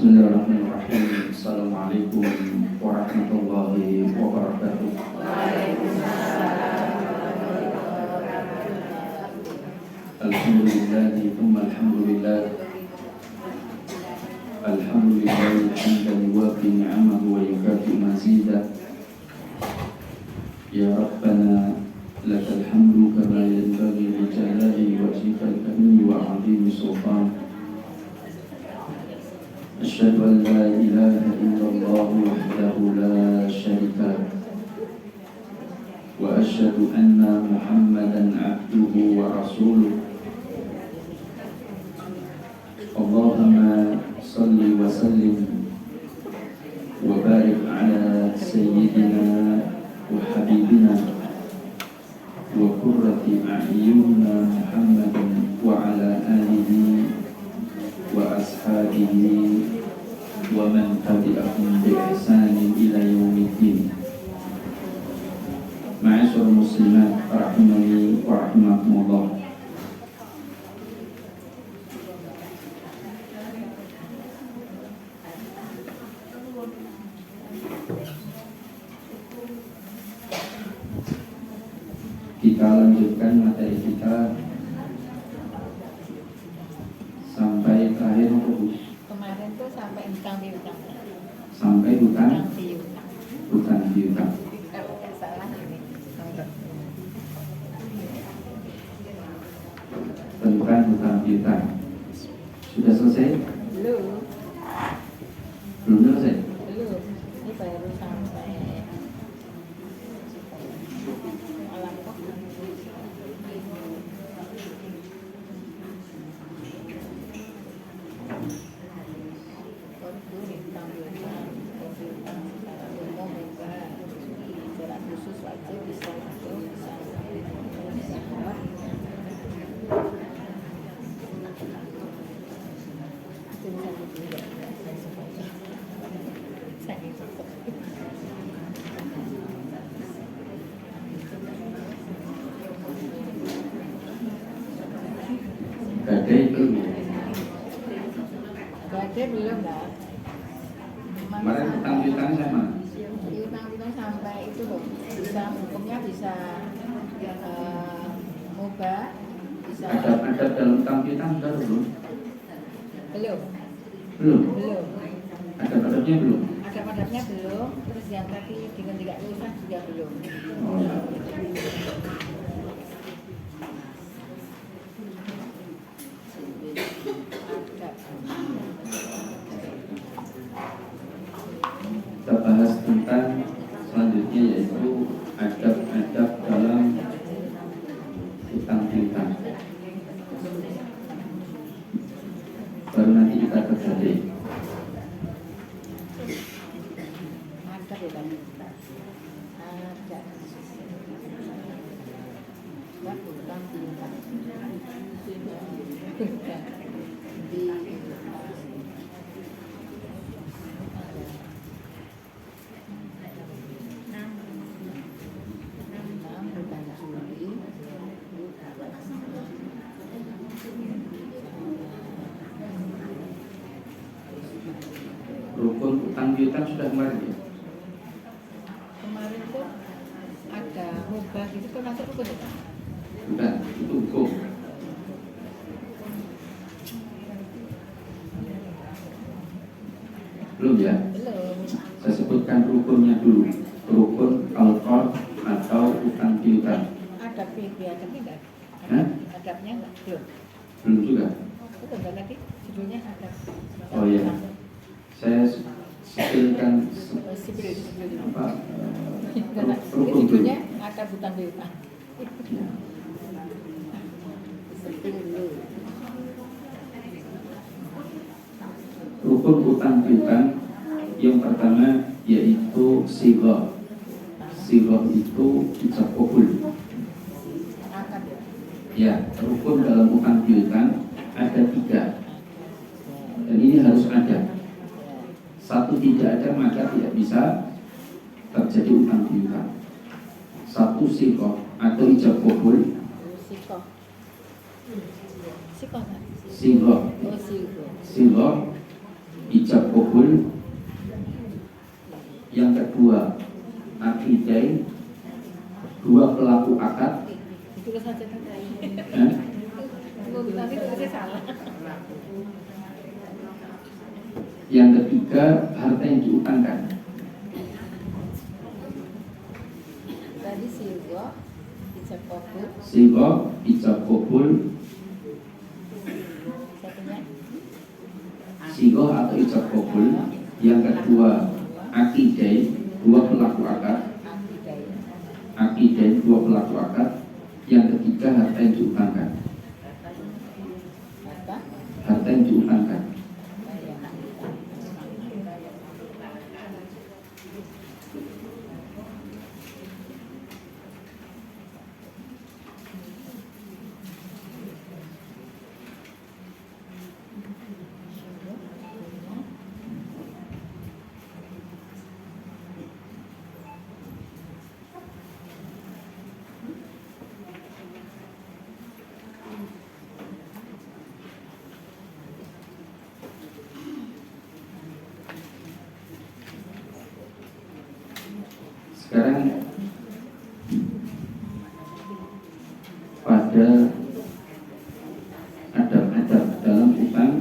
Bismillahirrahmanirrahim. Assalamualaikum warahmatullahi wabarakatuh. Alhamdulillah, thumma alhamdulillah. Alhamdulillah hamdan yuwafi ni'amahu wa yukafi mazidah. Ya Rabbana lakal hamdu kama yanbaghi li jalali wajhikal karim wa 'azimi sultan. Asyhadu an la ilaha illallah wahdahu la syarika lah wa asyhadu anna Muhammadan 'abduhu wa rasuluh. Allahumma salli wa sallim wa barik ala sayyidina wa habibina wa qurrati a'yunina Muhammadin wa ala alihi wa ashabihi wa man tabi'ahum bi ihsanin ila yaumiddin. Ma'asyiral muslimat rahimani wa rahimakumullah. Kita lanjutkan materi kita sampai terakhir kemarin tuh sampai hutang piutang. Sampai hutang piutang. Hutang piutang. Kalau nggak salah ini. Tentang hutang piutang. Sudah selesai? Belum. Belum selesai? Belum. Ini baru sampai malam kok. Khusus wajib bisa masuk bisa Gadai belum? Gadai belum lah. Kemarin hutang piutang sama? Piutang sampai itu loh, bisa hukumnya bisa mubah, bisa Adab dalam hutang piutang sudah belum? belum. Adab-adabnya belum? Adab-adabnya belum, terus yang tadi dengan tidak lulus juga belum. Oh, ya. Kita bahas tentang selanjutnya yaitu adab-adab dalam hutang piutang. Baru nanti kita terjadi. Adab ya kan? Adab. Adab hutang piutang. Rukun hutang piutang sudah kemarin ya? Kemarin tuh ada mubah gitu termasuk rukun ya? Bukan, itu hukum. Belum ya? Belum. Saya sebutkan rukunnya dulu. Rukun al-qard atau hutang piutang. Ada adabnya enggak? Hah? Adabnya enggak? Belum. Belum juga. Itu enggak tadi judulnya adab. Oh iya. Saya sebutkan Sipil. apa? Ini Rukun dulu. judulnya adab hutang piutang. Ya. Sipil dulu. Rukun hutang piutang yang pertama yaitu sighah. Sighah itu ijab qabul. Akad ya. Ya, rukun dalam hutang piutang ada 3 dan ini harus ada. Satu tidak ada maka tidak bisa terjadi hutang piutang. Satu sighah atau ijab qabul. Sikoh. Sikoh kan? Sighah. Oh sikoh. Sighah ijab kabul. Yang kedua akidah, dua pelaku akad. Tulis saja Eh? nanti tulisnya salah. Yang ketiga harta yang diutangkan. Tadi sigo ijab kabul, Sehingga ijab kabul, satunya sehingga atau ijab kabul. Yang kedua akidah, dua pelaku akad. Akidah, dua pelaku akad. Yang ketiga harta yang diutangkan. apa? Harta yang diutangkan. Sekarang pada adab-adab dalam utang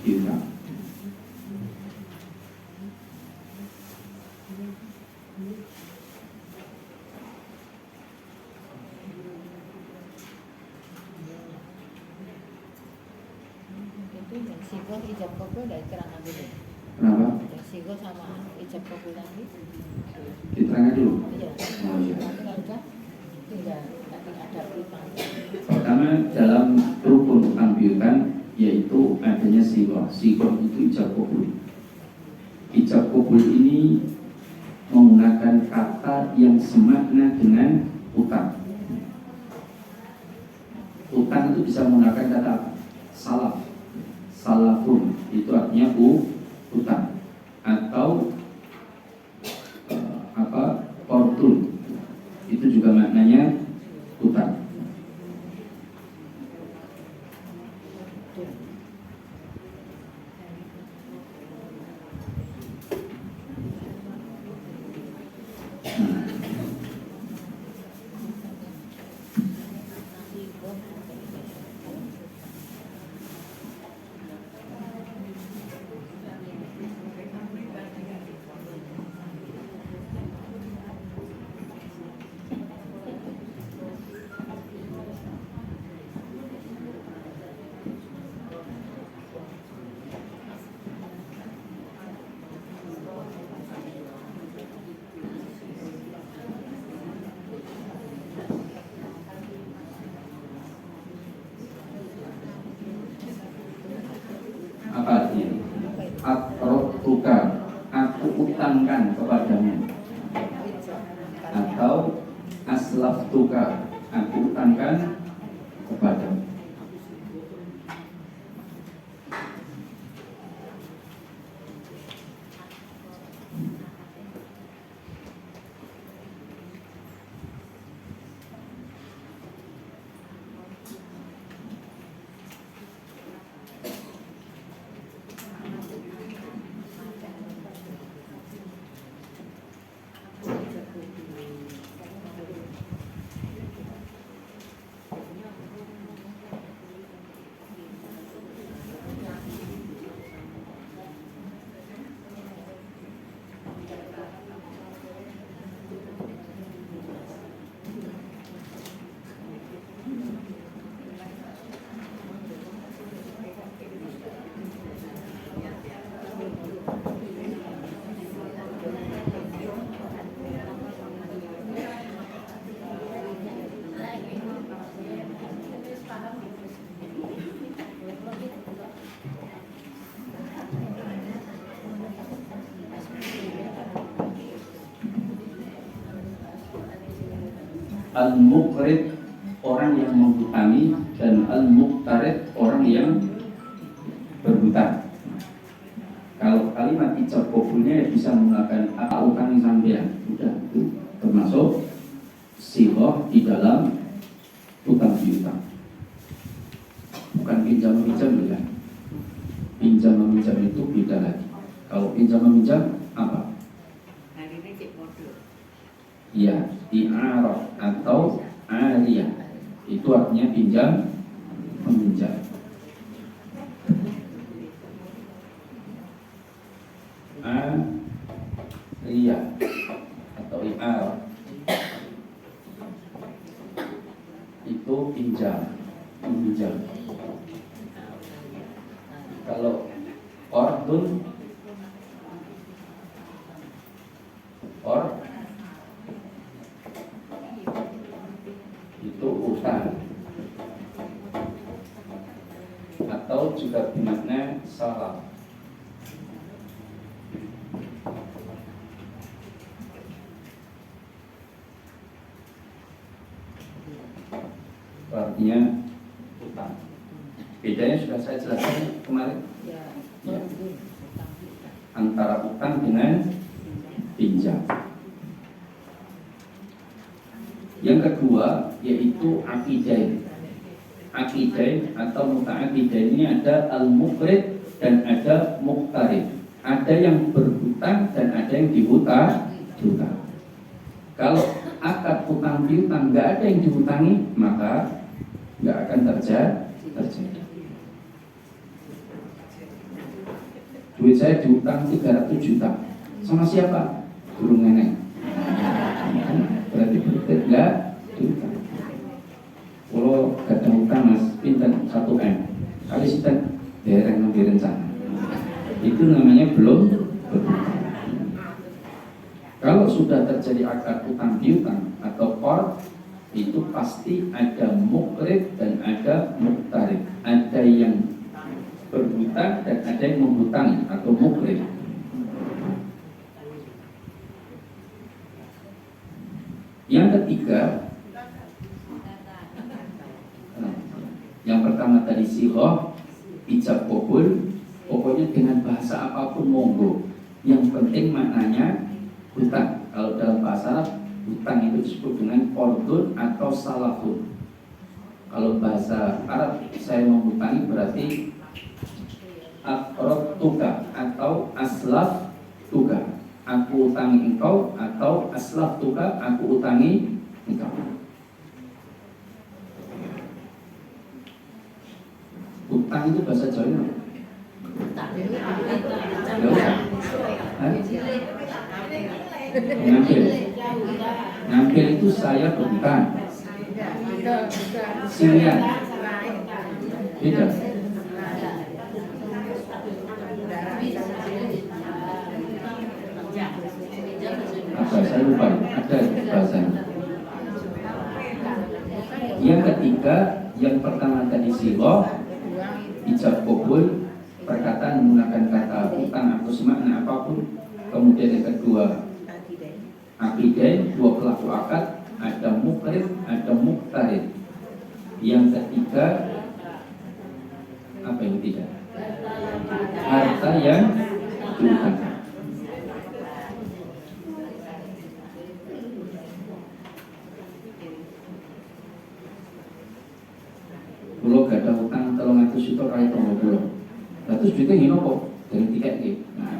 piutang. Itu yang sigo ijab kabul dari keterangan dulu. Kenapa? Yang sigo sama ijab kabul tadi. Diterangkan dulu. Iya. Oh, iya. Nanti kalau udah tinggal nanti ada piutang. Pertama dalam rukun utang piutang yaitu adanya sigoh. Sigoh itu ijab kabul. Ijab kabul ini menggunakan kata yang semakna dengan utang. Utang itu bisa menggunakan kata apa? Salaf. Salafun itu artinya utang atau qardun itu juga maknanya utang. Apa artinya? Atrotuka, aku utangkan kepadamu. Atau aslaftuka, aku utangkan kepadamu. Al-muqrid orang yang menghutangi dan al-muqtarid orang yang berhutang. Kalau kalimat ijab kabulnya bisa menggunakan apa utang sampean, sudah itu termasuk sighah di dalam utang piutang. Bukan pinjam-pinjam ya. Pinjam-pinjam itu beda lagi. pinjam-meminjam apa? Hari ini cek modul. Ya, i'arah atau aliyah. Itu artinya pinjam meminjam. Aliyah atau i'arah itu pinjam meminjam. Kalau qardun itu utang atau juga bermakna salah. Artinya utang. Bedanya sudah saya jelaskan kemarin. Ya, Ya. utang. Antara utang dengan pinjam. Yang kedua yaitu akidain. Akidain atau muta'akidain ini ada al-muqrid dan ada muqtarid. Ada yang berhutang dan ada yang dihutang. Kalau akad hutang piutang nggak ada yang dihutangi, maka nggak akan terjadi. Duit saya dihutang 300 juta. Sama siapa? Guru nenek. Berarti betul nggak dihutang. Kalau gak ada hutang mas, pinten 1M. Kali sinten dereng ngambil rencana. Itu namanya belum berhutang. Kalau sudah terjadi akad hutang piutang atau qard, itu pasti ada muqrid dan ada muqtarid. Ada yang berhutang dan ada yang menghutangi atau muqrid. Yang ketiga, yang pertama tadi sighah, ijab qabul, pokoknya dengan bahasa apapun monggo. Yang penting maknanya hutang. Kalau dalam bahasa Arab, hutang itu disebut dengan qardun atau salafun. Kalau bahasa Arab saya menghutangi berarti aqradtuka atau aslaftuka. Aku utangi engkau atau aslaftuka, aku utangi engkau. Utang itu bahasa Jawa. Enggak usah. Ngambil itu saya berhutang. Silian beda. Apa saya lupa, ada bahasanya. Yang ketiga, yang pertama tadi sighah, ijab qabul, perkataan menggunakan kata hutang atau semakna apapun. Kemudian yang kedua akidain, dua pelaku akad, ada muqrid, ada muqtarid. Yang ketiga apa yang tidak? Harta yang dihutangkan. Kalau gak ada hutang 300 juta kali 30. Terus duitnya ini kok dari tiket gitu. Nah,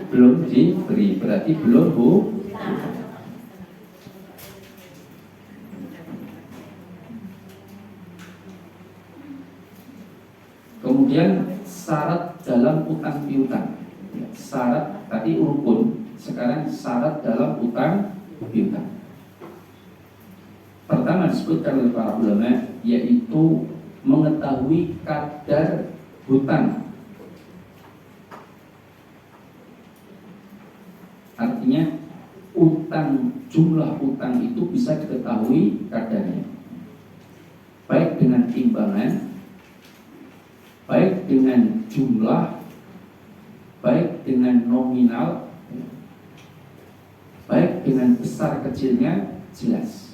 belum diberi, berarti belum Kemudian syarat dalam utang piutang. Syarat tadi rukun, sekarang syarat dalam utang piutang. Pertama disebutkan oleh para ulama yaitu mengetahui kadar hutang. Artinya jumlah utang itu bisa diketahui kadarnya, baik dengan timbangan, baik dengan jumlah, baik dengan nominal, baik dengan besar kecilnya jelas.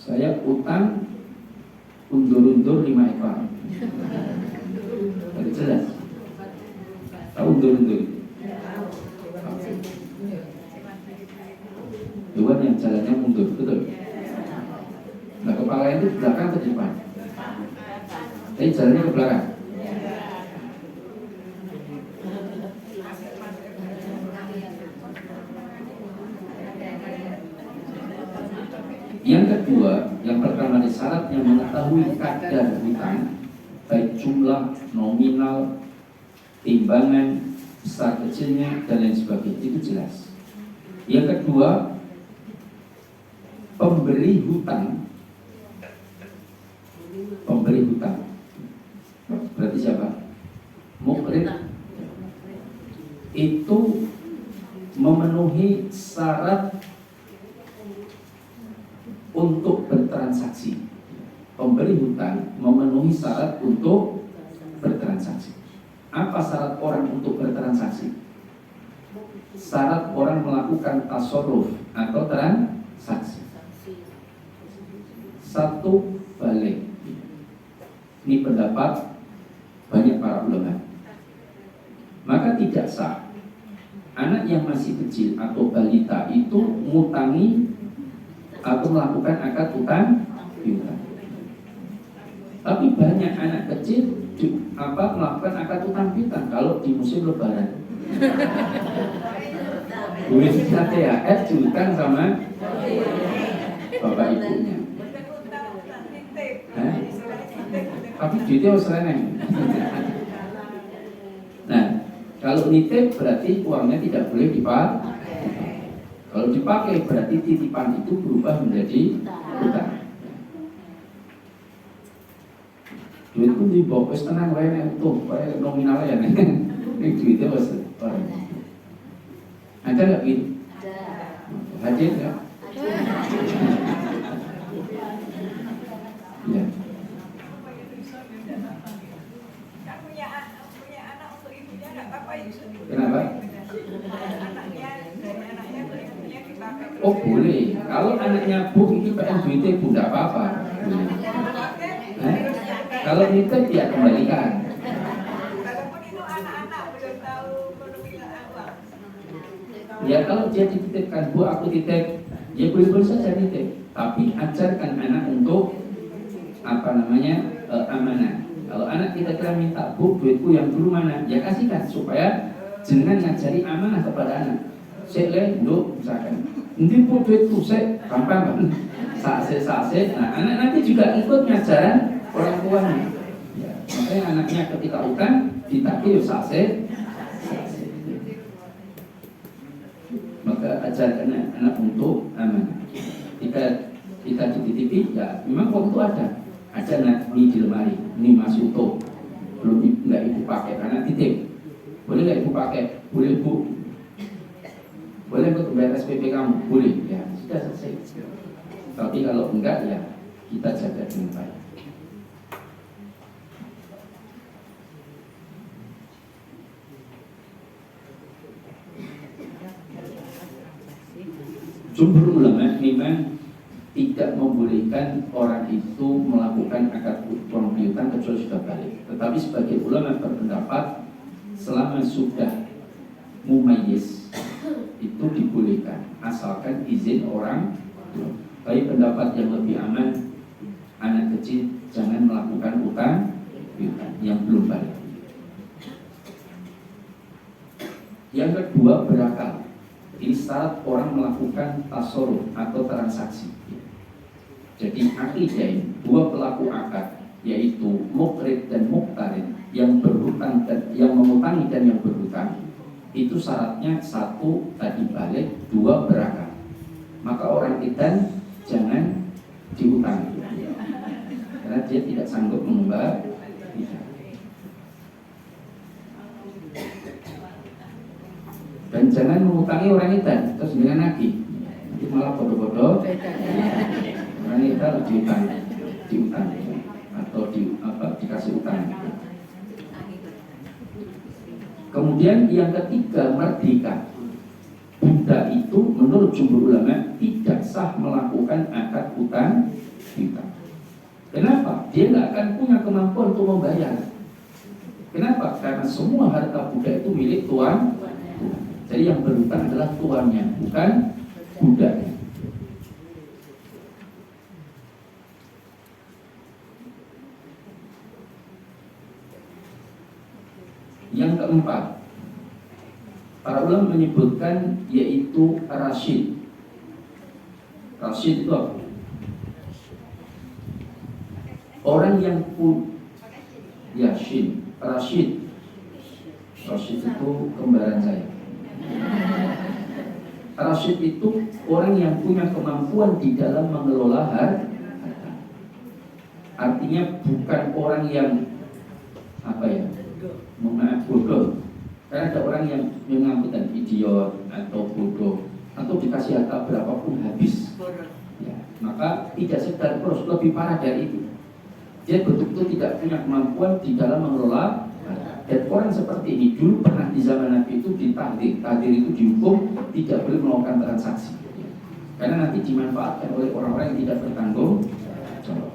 Saya utang undur-undur 5 ekor. Tadi jelas. Tahu undur-undur? Hewan yang jalannya mundur, betul? Nah, kepala lain itu belakang ke depan. Jadi jalannya ke belakang. Yang kedua, yang pertama di syarat yang mengetahui kadar hutang, baik jumlah, nominal, timbangan, besar kecilnya, dan lain sebagainya, itu jelas. Yang kedua, pemberi hutang. Pemberi hutang berarti siapa? Mukrid itu memenuhi syarat untuk bertransaksi. Pemberi hutang memenuhi syarat untuk bertransaksi. Apa syarat orang untuk bertransaksi? Syarat orang melakukan tasarruf atau transaksi. Satu, balik. Ini pendapat banyak para ulama. Maka tidak sah anak yang masih kecil atau balita itu ngutangi atau melakukan akad utang piutang. Tapi banyak anak kecil melakukan akad utang piutang kalau di musim lebaran. Duitnya THR diutang sama bapak ibunya. Tapi duitnya harus reneng. Nah, kalau nitip berarti uangnya tidak boleh dipakai. Kalau dipakai berarti titipan itu berubah menjadi utang. Duit pun dibawa tenang wae nek utuh, wae nominal ya nek. Nek duitnya wis orang. Ada enggak gitu? Ada. Hadir enggak? Ya. Kenapa? Oh boleh. Kalau anaknya bu ini pengen duitnya bu tidak apa-apa. Kalau nitip ya kembalikan. Ya kalau dia dititipkan bu aku titip, ya boleh-boleh saja nitip. Tapi ajarkan anak untuk amanah. Kalau anak kita minta bu duitku yang dulu mana, ya kasihkan supaya jangan ngajari amanah kepada anak. Sek le nduk misalkan. Nanti bu duitku sek gampang sase. Nah, anak nanti juga ikut ngajaran orang tuanya. Ya, makanya anaknya ketika utang ditagih sase. Maka ajarkan anak untuk amanah. Kita dititipi ya memang waktu itu ada ini di lemari, ini masih utuh, belum nggak ibu pakai karena titip. Boleh nggak ibu pakai? Boleh bu. Boleh untuk bayar SPP kamu? Boleh. Ya sudah selesai. Tapi kalau enggak ya kita jaga dengan baik. Jumhur ulama memang tidak membolehkan orang itu melakukan akad utang piutang kecuali sudah balik. Tetapi sebagai ulama berpendapat selama sudah mumayyiz itu dibolehkan asalkan izin orang tua. Tapi pendapat yang lebih aman, anak kecil jangan melakukan utang piutang yang belum balik. Yang kedua berakal. Ini syarat orang melakukan tasarruf atau transaksi. Jadi akidain dua pelaku akad yaitu mukrid dan muktarid yang berhutang dan yang mengutangi dan yang berhutang itu syaratnya satu tadi balik, dua berakal. Maka orang idan jangan diutangi karena dia tidak sanggup membayar. Dan jangan mengutangi orang idan terus dengan nagih, nanti malah bodoh-bodoh. Orang idan diutang atau dikasih utang. Kemudian yang ketiga merdeka. Budak itu menurut jumhur ulama tidak sah melakukan akad utang piutang. Kenapa? Dia nggak akan punya kemampuan untuk membayar. Kenapa? Karena semua harta budak itu milik tuan. Jadi yang berhutang adalah tuannya, bukan budaknya. Yang keempat, para ulama menyebutkan yaitu rasyid. Rasyid itu apa? Orang yang Yasin, Rasyid. Rasyid itu kembaran saya. Rasyid itu orang yang punya kemampuan di dalam mengelola harta. Artinya bukan orang yang bodoh. Karena ada orang yang mengamputkan idiot atau bodoh atau dikasih harta berapapun habis. Ya, maka tidak sekedar terus, lebih parah dari itu. Dia betul-betul tidak punya kemampuan di dalam mengelola. Dan orang seperti ini dulu pernah di zaman Nabi itu ditahdir. Tahdir itu dihukum tidak boleh melakukan transaksi, karena nanti dimanfaatkan oleh orang-orang yang tidak bertanggung jawab.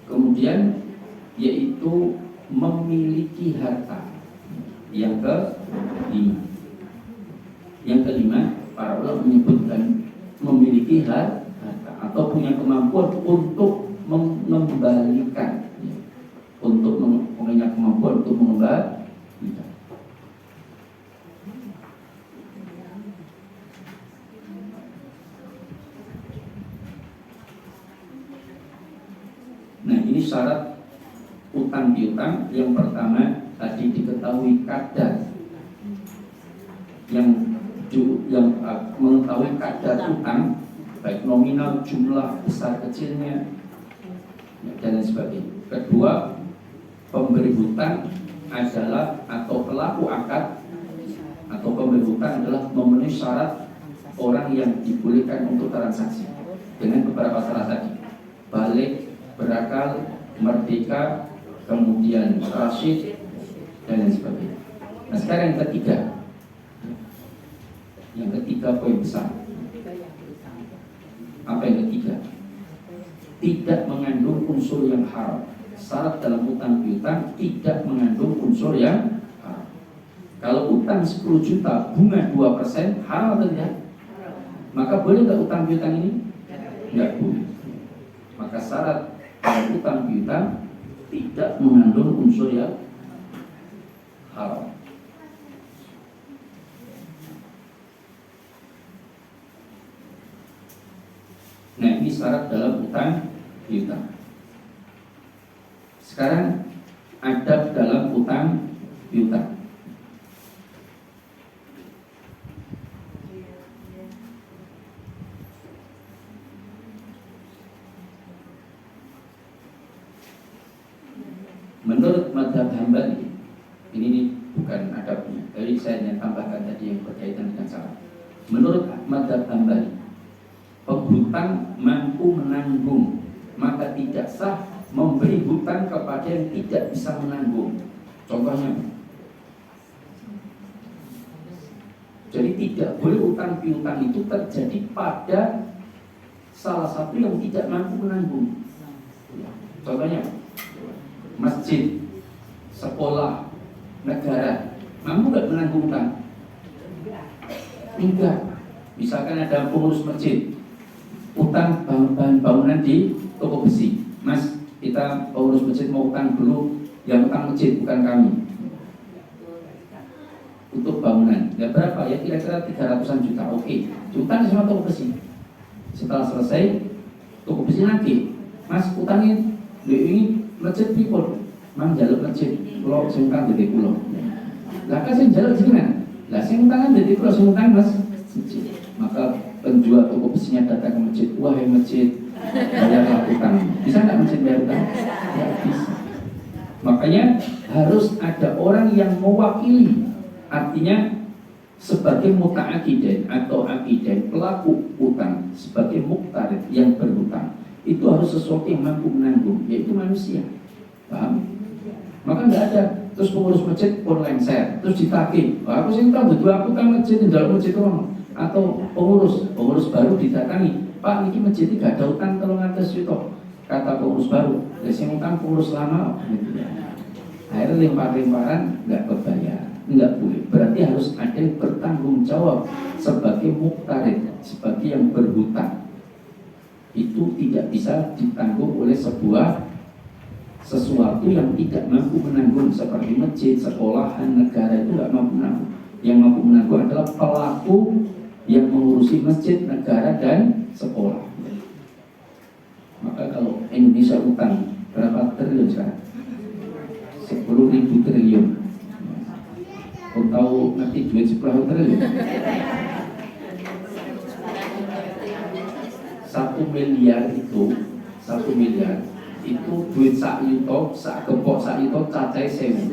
Kemudian yaitu memiliki harta. Yang kelima, para ulama menyebutkan memiliki harta atau punya kemampuan untuk mengembalikan, untuk punya kemampuan untuk mengembalikan. Nah, ini syarat utang piutang. Yang pertama tadi diketahui kadar, yang mengetahui kadar utang, baik nominal, jumlah besar kecilnya, dan lain sebagainya. Kedua, pemberi hutang adalah atau pelaku akad atau pemberi hutang adalah memenuhi syarat orang yang dibolehkan untuk transaksi dengan beberapa syarat tadi: balik, berakal, merdeka, kemudian rasyid, dan lain sebagainya. Nah, sekarang yang ketiga. Yang ketiga poin besar. Apa yang ketiga? Tidak mengandung unsur yang haram. Syarat dalam utang piutang tidak mengandung unsur yang haram. Kalau utang 10 juta bunga 2%, haram atau tidak? Maka boleh nggak utang piutang ini? Nggak boleh. Maka syarat dalam utang piutang tidak mengandung unsur yang haram. Nah, ini syarat dalam utang piutang. Sekarang adab dalam utang piutang. Menurut mazhab Hambali, ini bukan adabnya, jadi saya hanya tambahkan tadi yang berkaitan dengan syarat. Menurut mazhab Hambali, penghutang mampu menanggung, maka tidak sah memberi hutang kepada yang tidak bisa menanggung. Contohnya, jadi tidak boleh utang piutang itu terjadi pada salah satu yang tidak mampu menanggung. Contohnya, masjid, sekolah, negara, mampu nggak menanggung utang? Enggak. Misalkan ada pengurus masjid, utang bahan bangunan di toko besi. Mas, kita pengurus masjid mau utang dulu, yang utang masjid bukan kami, untuk bangunan. Ya berapa? Ya kira-kira 300-an juta. Oke, utang sama toko besi. Setelah selesai, toko besi nanti, Mas utangin ini masjid people, mang jaluk masjid, pulau singkang jadi pulau. Lah kan sing jaluk jenengan. Lah sing utangan jadi pulau sing utang Mas. Maka penjual toko besinya datang ke masjid, wahai masjid, bayarlah utang. Bisa nggak masjid bayar utang? Ya bisa. Makanya harus ada orang yang mewakili, artinya sebagai muta'akiden atau akiden, pelaku utang, sebagai muktarid yang berhutang. Itu harus sesuatu yang mampu menanggung, yaitu manusia. Paham? Maka nggak ada terus pengurus masjid pun lengser, terus ditagih. Aku sih tahu betul aku kan masjid di dalam masjid orang. Atau pengurus baru didatangi, Pak ini masjid ini gak ada utang kalau ngatas itu. Kata pengurus baru, yang utang pengurus lama gitu. Akhirnya lempar-lemparan nggak kebayar, nggak boleh. Berarti harus ada yang bertanggung jawab sebagai muktarid, sebagai yang berhutang, itu tidak bisa ditanggung oleh sesuatu yang tidak mampu menanggung, seperti masjid, sekolahan, negara itu nggak mampu menanggung. Yang mampu menanggung adalah pelaku yang mengurusi masjid, negara, dan sekolah. Maka kalau Indonesia utang berapa triliun sekarang? 10.000 triliun. Kau tahu nanti duit 10 triliun? 1 miliar itu, 1 miliar itu duit sak yuto, sak gepok sak yuto cacai sewu.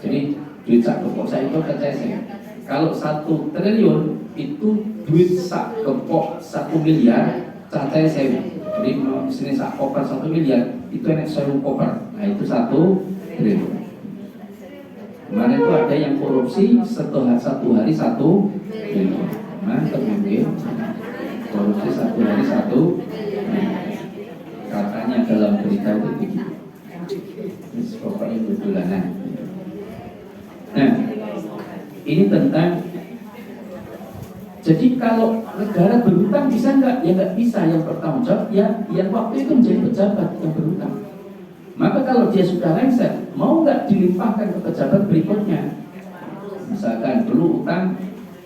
Jadi duit sak gepok sak yuto cacai sewu. Kalau 1 triliun itu duit sak gepok 1 miliar cacai sewu. Jadi mau sini sak koper 1 miliar itu enak 1000 koper. Nah itu 1 triliun. Kemarin itu ada yang korupsi setelah 1 hari 1 triliun. Mantap mungkin. Korupsi 1 hari 1 katanya dalam berita itu begitu. Pokoknya bulanan. Nah, ini tentang. Jadi kalau negara berhutang bisa nggak? Ya nggak bisa. Yang bertanggung jawab ya yang waktu itu menjadi pejabat yang berhutang. Maka kalau dia sudah lengser, mau nggak dilimpahkan ke pejabat berikutnya? Misalkan dulu utang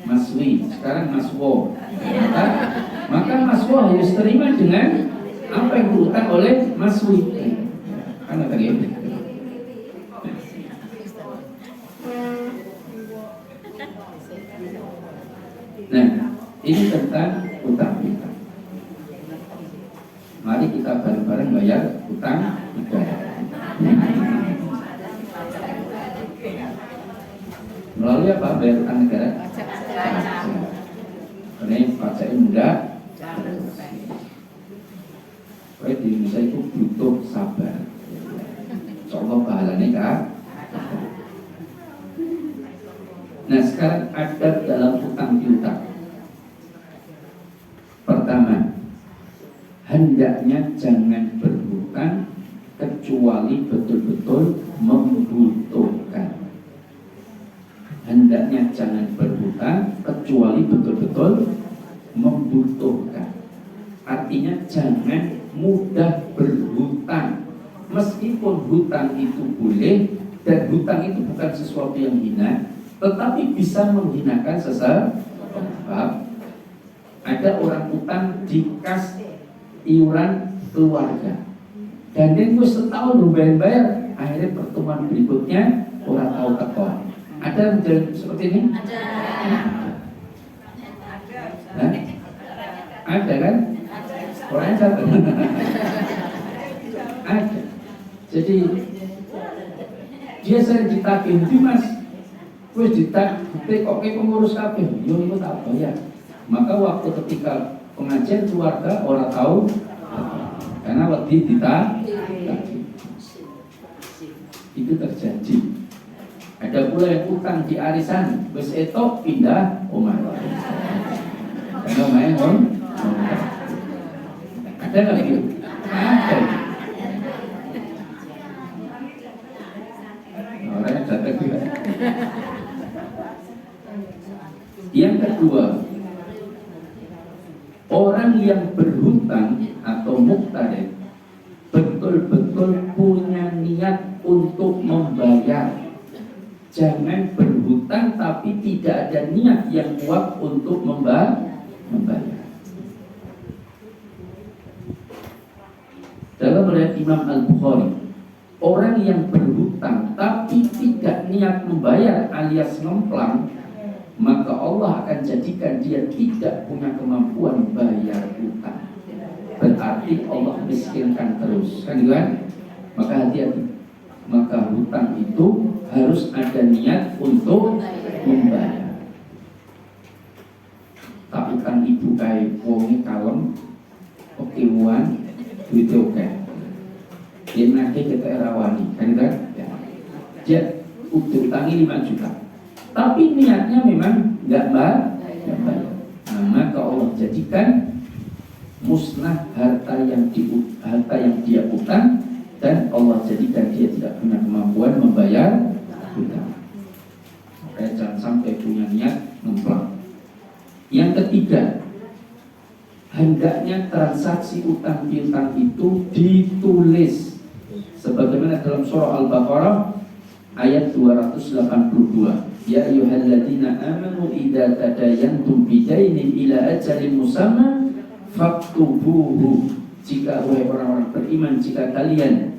Mas Wi, sekarang Mas Wo. Maka Mas Wo harus terima dengan apa yang berutang oleh Mas Wi. Kan ada gitu. Nah, ini tentang utang piutang. Mari kita bareng-bareng bayar utang negara. Melalui apa bayar utang negara? Karena pajaknya mudah. Di Indonesia itu butuh sabar. Contoh pahalanya kan. Nah sekarang ada dalam utang piutang. Pertama, hendaknya jangan berhutang kecuali betul-betul membutuhkan. Hendaknya jangan berhutang kecuali betul-betul membutuhkan. Artinya jangan mudah berhutang. Meskipun hutang itu boleh, dan hutang itu bukan sesuatu yang hina, tetapi bisa menghinakan seseorang. Ada orang utang di kas iuran keluarga, dan dia gue setahun bayar, akhirnya pertemuan berikutnya orang tahu tekor. Ada yang seperti ini? Ada kan? Orangnya satu. Ada. Jadi dia sering ditagih, Mas, wis ditagih kok ke pengurus kabeh, yo iku tak bayar. Maka waktu ketika pengajian keluarga orang tahu karena waktu ditagih. Itu terjadi. Ada pula yang utang di arisan, wis etok pindah omah. Karena main ada nggak gitu? Ada. Orangnya datang juga. Yang kedua, orang yang berhutang atau muqtarid betul-betul punya niat untuk membayar. Jangan berhutang tapi tidak ada niat yang kuat untuk membayar. Dalam riwayat Imam Al-Bukhari, orang yang berhutang tapi tidak niat membayar alias ngemplang, maka Allah akan jadikan dia tidak punya kemampuan bayar hutang. Berarti Allah miskinkan terus, kan? Maka hati-hati. Maka hutang itu harus ada niat untuk membayar. Tak utang ibu kayak wongi kalem, oke wan, duit oke. Dia nake kita erawani, kan? Dia utangi 5 juta. Tapi niatnya memang nggak bayar. Nah, maka Allah jadikan musnah harta yang dia utang, dan Allah jadikan dia tidak punya kemampuan membayar hutang. Makanya jangan sampai punya niat ngemplang. Yang ketiga, hendaknya transaksi utang piutang itu ditulis sebagaimana dalam surah Al-Baqarah ayat 282. Ya ayyuhalladzina amanu idza tadayantum bidainin ila ajalin musamma faktubuhu. Jika wahai orang-orang beriman, jika kalian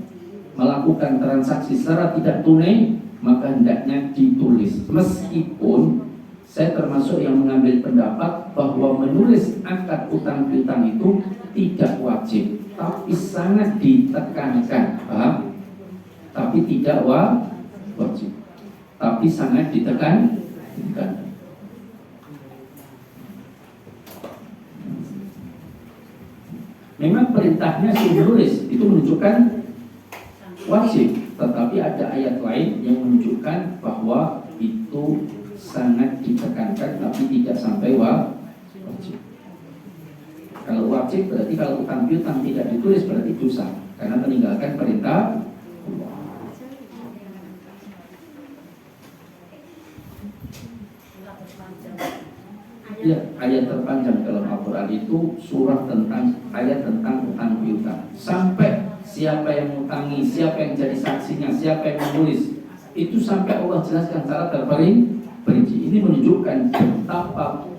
melakukan transaksi secara tidak tunai, maka hendaknya ditulis. Meskipun saya termasuk yang mengambil pendapat bahwa menulis akad utang piutang itu tidak wajib, tapi sangat ditekankan, paham? Tapi tidak wajib, tapi sangat ditekankan. Memang perintahnya suruh menulis, itu menunjukkan wajib, tetapi ada ayat lain yang menunjukkan bahwa itu sangat ditekankan tapi tidak sampai wajib. Kalau wajib berarti kalau utang piutang tidak ditulis berarti dosa karena meninggalkan perintah Allah. Ya, ayat terpanjang dalam Al-Quran itu surah tentang ayat tentang utang piutang. Sampai siapa yang mengutangi, siapa yang jadi saksinya, siapa yang menulis, itu sampai Allah jelaskan secara terperinci. Ini menunjukkan betapa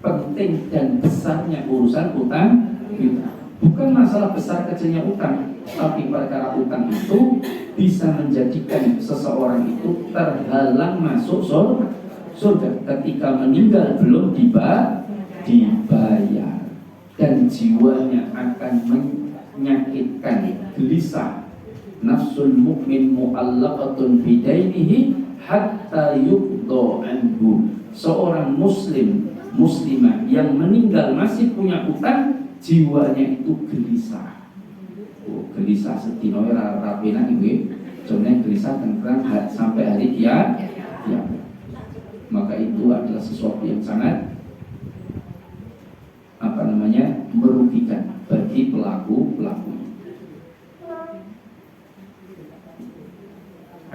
penting dan besarnya urusan utang piutang. Bukan masalah besar kecilnya utang, tapi perkara utang itu bisa menjadikan seseorang itu terhalang masuk surga ketika meninggal belum dibayar, dan jiwanya akan menyakitkan, gelisah. Nafsul mu'min mu'allaqatun bidainihi hatta yuqda anhu. Seorang muslimah yang meninggal masih punya utang, jiwanya itu gelisah. Gelisah sedina ora rapenan iki, jenenge gelisah tentang sampai hari kiamat. Maka itu adalah sesuatu yang sangat merugikan bagi pelaku-pelakunya.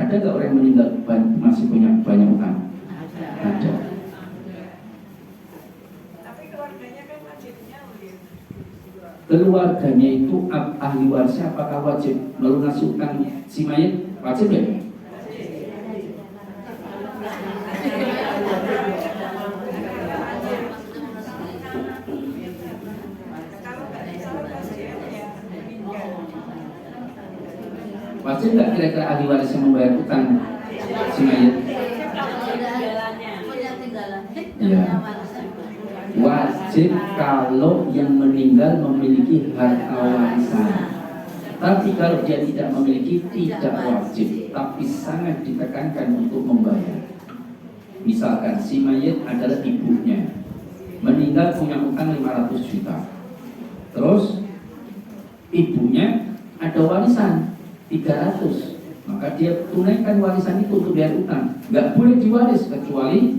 Ada nggak orang yang meninggal masih punya banyak utang? Ada. Tapi keluarganya kan wajibnya Keluarganya itu ahli warisnya apakah wajib melunasi utang si mayit? Wajib ya? Wajib nggak kira-kira ahli waris yang membayar utang si mayit? Ya. Wajib kalau yang meninggal memiliki harta warisan. Tapi kalau dia tidak memiliki, tidak wajib, tapi sangat ditekankan untuk membayar. Misalkan si mayit adalah ibunya, meninggal punya utang 500 juta. Terus ibunya ada warisan 300, maka dia tunaikan warisan itu untuk bayar utang. Nggak boleh diwaris kecuali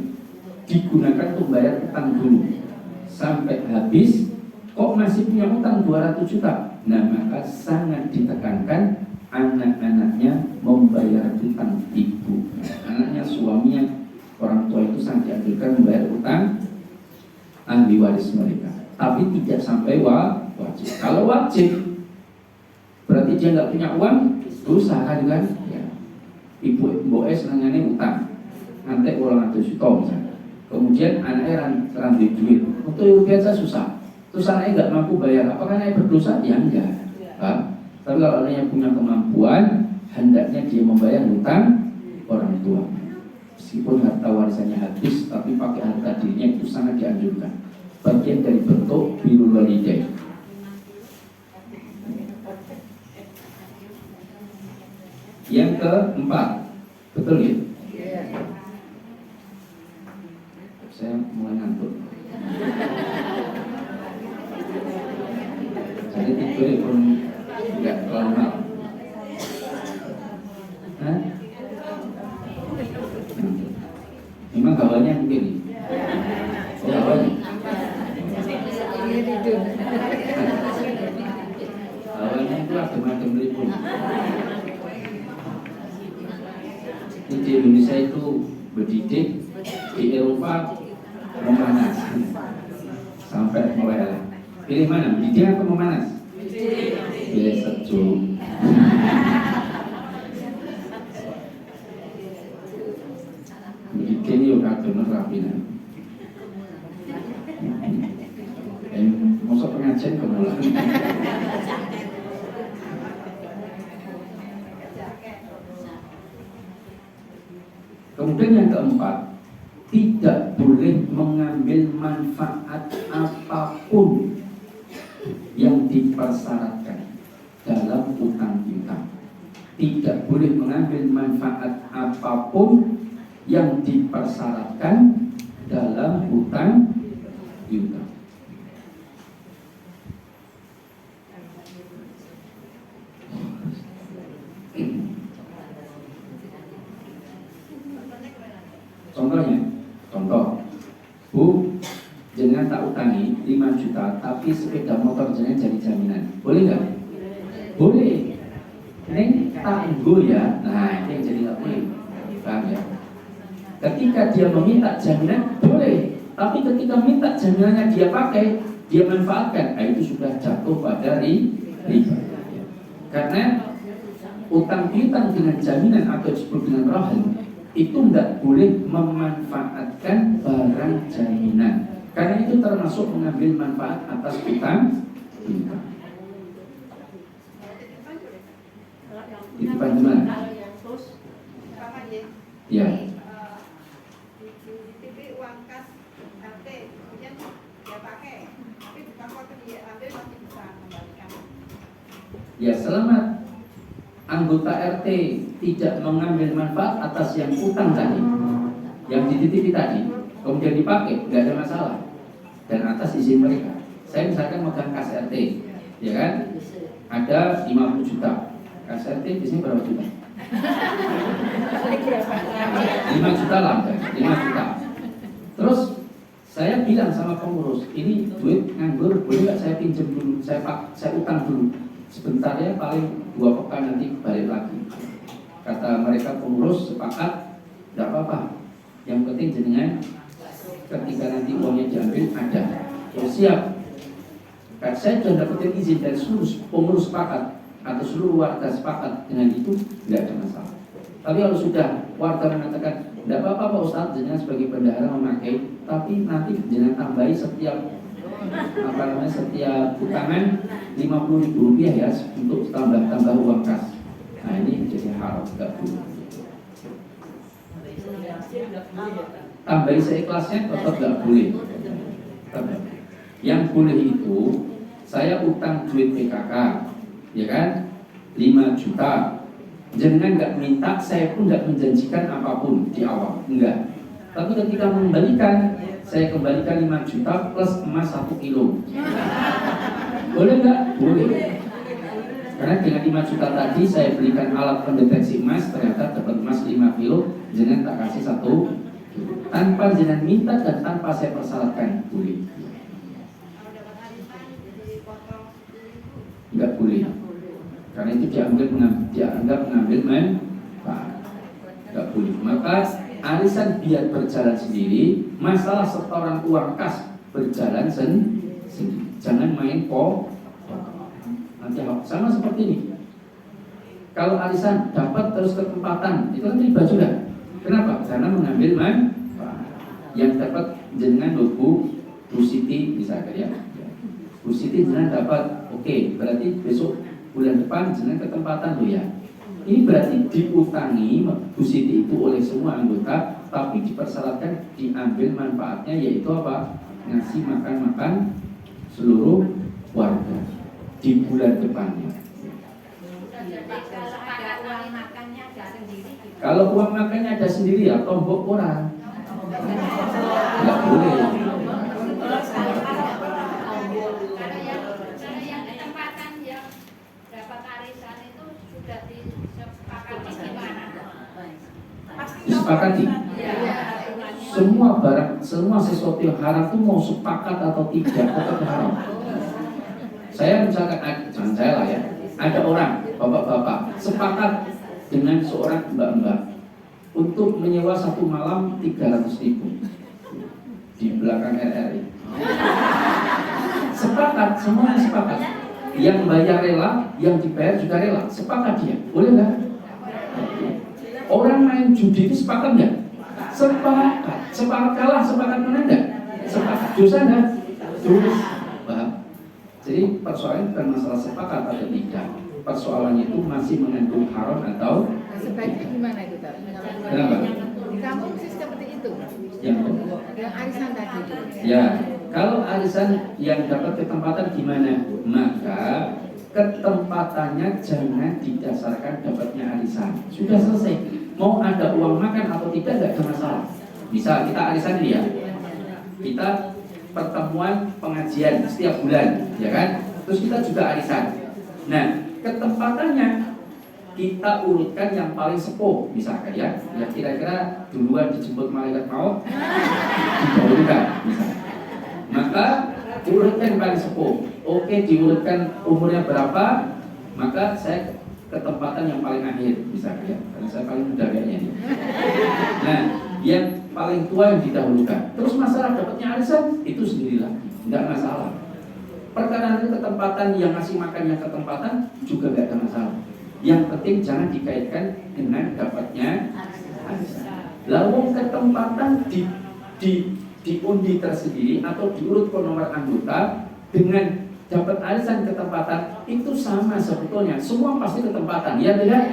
digunakan untuk bayar utang dulu sampai habis. Kok masih punya utang 200 juta? Nah, maka sangat ditekankan anak-anaknya membayar utang ibu. Anaknya, suaminya, orang tua itu sangat dianjurkan membayar utang ahli waris mereka, tapi tidak sampai wajib. Kalau wajib berarti dia nggak punya uang, dosa kan? Ya. Ibu es nangane utang, nanti 200 juta misalnya. Kemudian anaknya rantai duit, untuk biasa susah. Terus anaknya nggak mampu bayar, apakah anaknya berdosa? Ya enggak. Tapi kalau anaknya punya kemampuan, hendaknya dia membayar hutang orang tua. Meskipun harta warisannya habis, tapi pakai harta dirinya itu sangat dianjurkan. Bagian dari bentuk birrul walidain. Yang keempat, betul ya? Saya mulai ngantuk. Jadi tidur pun nggak normal. Memang hawanya begini. Oh, hawanya. Hawanya itu macam-macam ribut. Di Indonesia itu berdidik, di Eropa memanas. sampai meleleh. Pilih mana? Mendidih atau memanas? Pilih sejuk. Mendidih yo kadang rapinan. Mosok pengajian kemulan. Kemudian yang keempat, tidak boleh mengambil manfaat apapun yang dipersyaratkan dalam utang piutang. Tidak boleh mengambil manfaat apapun yang dipersyaratkan dalam utang piutang. Contoh, Bu, jenengan tak utangi 5 juta, tapi sepeda motor jenengan jadi jaminan. Boleh nggak? Boleh. Neng tak nggo ya. Nah, ini yang jadi nggak boleh. Paham ya? Ketika dia meminta jaminan, boleh. Tapi ketika minta jaminannya dia pakai, dia manfaatkan, nah itu sudah jatuh pada riba. Karena utang piutang dengan jaminan atau disebut dengan rahan itu tidak boleh memanfaatkan barang jaminan, karena itu termasuk mengambil manfaat atas utang piutang. Titipan gimana? Ya. Dititipi uang kas RT, kemudian dia pakai, tapi bukan waktu dia ambil masih bisa kembalikan. Ya, selama anggota RT tidak mengambil manfaat atas yang utang tadi, yang dititipi tadi, kemudian dipakai, nggak ada masalah. Dan atas izin mereka. Saya misalkan megang kas RT, ya kan? Ada 50 juta. Kas RT di sini berapa juta? 5 juta lah, 5 juta. Terus saya bilang sama pengurus, ini duit nganggur, boleh nggak saya pinjam dulu, saya utang dulu. Sebentar ya, paling 2 pekan nanti balik lagi. Kata mereka pengurus sepakat, tidak apa-apa. Yang penting jenengan ketika nanti uangnya diambil ada. Oh, siap. Karena saya sudah dapetin izin dari seluruh pengurus sepakat atau seluruh warga sepakat dengan itu, tidak ada masalah. Tapi kalau sudah warga mengatakan tidak apa-apa Pak Ustadz, jenengan sebagai bendahara memakai, tapi nanti jenengan tambahi setiap setiap utangan 50.000 rupiah ya untuk tambah uang kas. Nah ini jadi haram, tidak boleh. Tambahi seikhlasnya tetap tidak boleh. Yang boleh itu saya utang duit PKK, ya kan, 5 juta. Jangan nggak minta, saya pun nggak menjanjikan apapun di awal, enggak. Tapi ketika mengembalikan, saya kembalikan 5 juta plus emas 1 kilo. Boleh nggak? Boleh. Karena dengan 5 juta tadi saya belikan alat pendeteksi emas, ternyata dapat emas 5 kilo, jangan tak kasih 1 kilo. Tanpa jangan minta dan tanpa saya persyaratkan, boleh. Nggak boleh. Karena itu dianggap mengambil manfaat. Nggak boleh. Maka arisan biar berjalan sendiri, masalah setoran uang kas berjalan sendiri. Jangan main nanti sama seperti ini. Kalau arisan dapat terus ketempatan, itu kan riba juga. Kenapa? Karena mengambil manfaat. Yang dapat jenengan Bu Siti misalkan ya. Bu Siti jenengan dapat, oke, berarti besok bulan depan jenengan ketempatan loh ya. Ini berarti diutangi Bu Siti itu oleh semua anggota, tapi dipersyaratkan diambil manfaatnya, yaitu apa? Ngasih makan seluruh warga di bulan depannya. Kalau uang makannya ada sendiri ya tombok orang. Nggak boleh. Karena yang ketempatan yang dapat arisan itu sudah disepakati gimana? Disepakati. Semua barang, semua sesuatu yang haram itu mau sepakat atau tidak tetap haram. Saya misalkan, jangan saya lah ya, ada orang, bapak-bapak, sepakat dengan seorang mbak-mbak untuk menyewa 1 malam 300.000 di belakang RRI. sepakat, semua sepakat. Yang bayar rela, yang dibayar juga rela, sepakat dia, boleh nggak? Orang main judi itu sepakat nggak? Sepakat kalah, sepakat menang nggak? Sepakat, dosa nggak? Dosa, paham? Jadi persoalannya bukan masalah sepakat atau tidak. Persoalannya itu masih mengandung haram atau Sebaiknya gimana itu, Pak? Kenapa? Di kampung sih seperti itu. yang Arisan tadi itu. ya, kalau arisan yang dapat ketempatan gimana? Maka ketempatannya jangan didasarkan dapatnya arisan. Sudah selesai. Mau ada uang makan atau tidak ada masalah. Misal kita arisan ini ya, kita pertemuan pengajian setiap bulan, ya kan? Terus kita juga arisan. Nah, ketempatannya kita urutkan yang paling sepuh, misalkan ya, yang kira-kira duluan dijemput malaikat maut, didahulukan, misalkan. Maka diurutkan yang paling sepuh. Oke, diurutkan umurnya berapa, maka saya ketempatan yang paling akhir, misalkan ya, karena saya paling muda kayaknya ini. Nah, yang paling tua yang didahulukan. Terus masalah dapatnya arisan itu sendiri lagi, nggak masalah. Perkara itu ketempatan yang ngasih makan yang ketempatan juga nggak ada masalah. Yang penting jangan dikaitkan dengan dapatnya arisan. Lalu ketempatan diundi tersendiri atau diurut ke nomor anggota dengan dapat arisan ketempatan itu sama sebetulnya. Semua pasti ketempatan, ya tidak?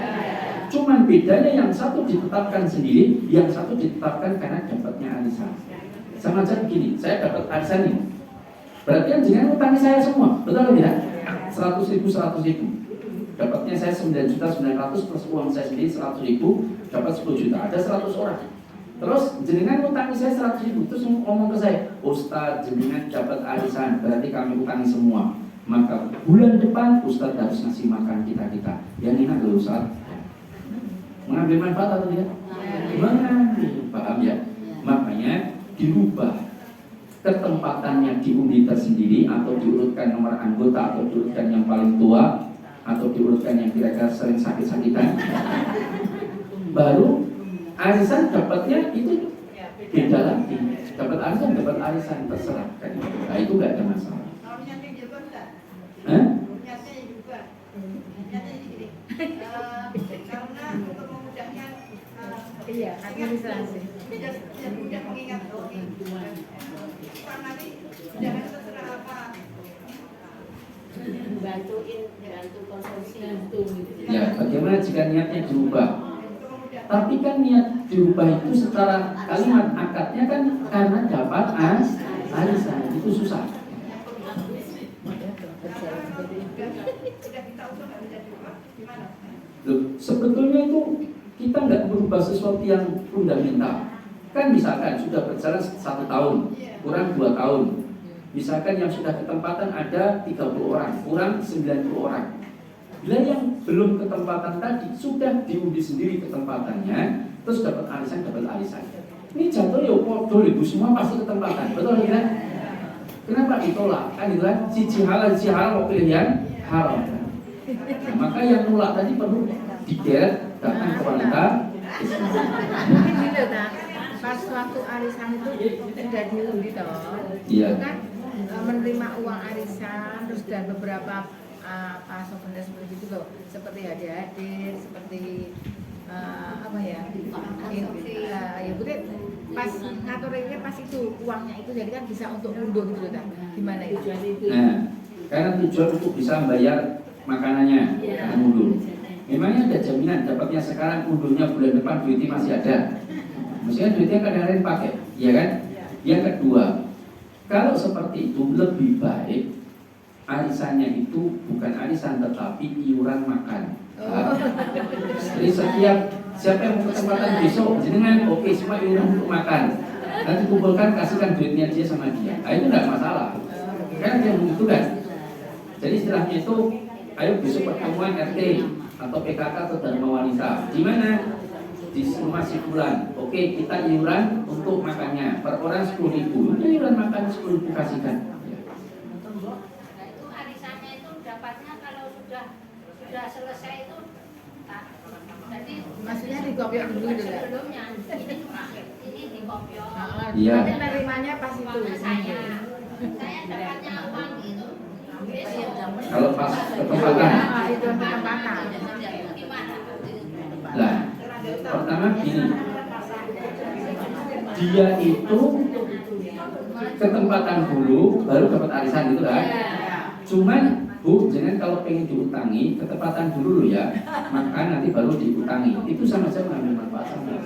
Cuman bedanya yang satu ditetapkan sendiri, yang satu ditetapkan karena dapatnya arisan. Sama aja begini, saya dapat arisan ini. Berarti kan jangan utangi saya semua, betul tidak? 100.000, 100.000. Dapatnya saya 9.900.000 plus uang saya sendiri 100.000, dapat 10 juta. Ada 100 orang. Terus jenengan utangi saya 100.000, terus ngomong ke saya, Ustaz jenengan dapat arisan, berarti kami utangi semua. Maka bulan depan Ustaz harus ngasih makan kita. Yang enak loh Ustaz. Mengambil manfaat atau tidak? Mengambil, paham ya? Makanya dirubah ketempatannya diundi tersendiri atau diurutkan nomor anggota atau diurutkan yang paling tua atau diurutkan yang kira-kira sering sakit-sakitan. Baru arisan dapatnya itu beda lagi. Dapat arisan terserah kan. Nah itu nggak ada masalah. Kalau niatnya juga enggak? Hah? Niatnya juga. Niatnya gini. Karena untuk memudahkan Iya, administrasi. biar mudah mengingat Pak nanti jangan terserah apa. bantu konsumsi Ya, bagaimana jika niatnya dirubah? Tapi kan niat dirubah itu secara kalimat akadnya kan karena dapat arisan, itu susah. Sudah kita usul nggak bisa dirubah, gimana? Loh, sebetulnya itu kita nggak merubah sesuatu yang fundamental. Kan misalkan sudah berjalan 1 tahun, kurang 2 tahun. Misalkan yang sudah ketempatan ada 30 orang, kurang 90 orang. Bila yang belum ketempatan tadi sudah diundi sendiri ketempatannya, terus dapat arisan. Ini jatuh ya podo ibu semua pasti ketempatan, betul tidak? Kenapa ditolak? Kan itu kan siji halal mau pilihan haram. Nah, maka yang nolak tadi perlu digeret datang ke wanita. Mungkin gitu kan. Pas waktu arisan itu sudah diundi toh. Iya. Itu kan menerima uang arisan terus dan beberapa souvenir seperti itu loh, seperti hadiah-hadiah, seperti apa ya? Ya betul. Pas ngaturnya pas itu uangnya itu jadi kan bisa untuk mundur gitu kan. Gimana itu? Nah, karena tujuan untuk bisa membayar makanannya karena mundur. Memangnya ada jaminan dapatnya sekarang, mundurnya bulan depan duitnya masih ada. Maksudnya duitnya kadang-kadang pakai, ya kan? Yang kedua, kalau seperti itu lebih baik arisannya itu bukan arisan tetapi iuran makan. Jadi setiap siapa yang mau kesempatan besok jenengan oke semua iuran untuk makan. Nanti kumpulkan kasihkan duitnya dia sama dia. Nah, itu tidak masalah. Kan dia begitu kan? Jadi istilahnya itu ayo besok pertemuan RT atau PKK atau Dharma Wanita. Di mana? Di rumah si bulan. Oke, kita iuran untuk makannya. Per orang 10.000. Iuran makan 10.000 kasihkan. Nah itu arisannya itu dapatnya kalau sudah selesai itu jadi Maksudnya dikopiok dulu gitu kan? sebelumnya ini dikopiok. Iya. Tapi nerimanya pas itu. Uangnya saya dapatnya uang itu ketempatan. Itu ketempatan. Gimana? Lah, pertama gini, dia itu ketempatan dulu baru dapat arisan gitu kan. Cuman Bu, jangan kalau pengen diutangi ketempatan dulu ya, maka nanti baru diutangi. Itu sama saja mengambil manfaat sama.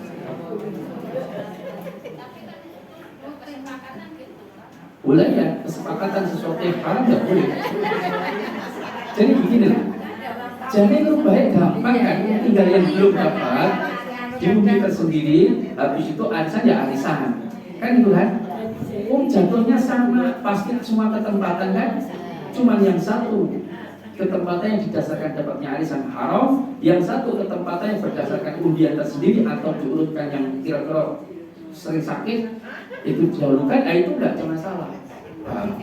Boleh ya, kesepakatan sesuatu yang haram nggak boleh. Jadi begini loh, jadi itu baik gampang kan, tinggal yang belum dapat diundi tersendiri, habis itu arisan ya arisan, kan itu kan? Jatuhnya sama, pasti semua ketempatan kan? Cuman yang satu ketempatan yang didasarkan dapatnya arisan haram, yang satu ketempatan yang berdasarkan undian tersendiri atau diurutkan yang kira-kira sering sakit itu didahulukan, itu enggak ada masalah. Paham?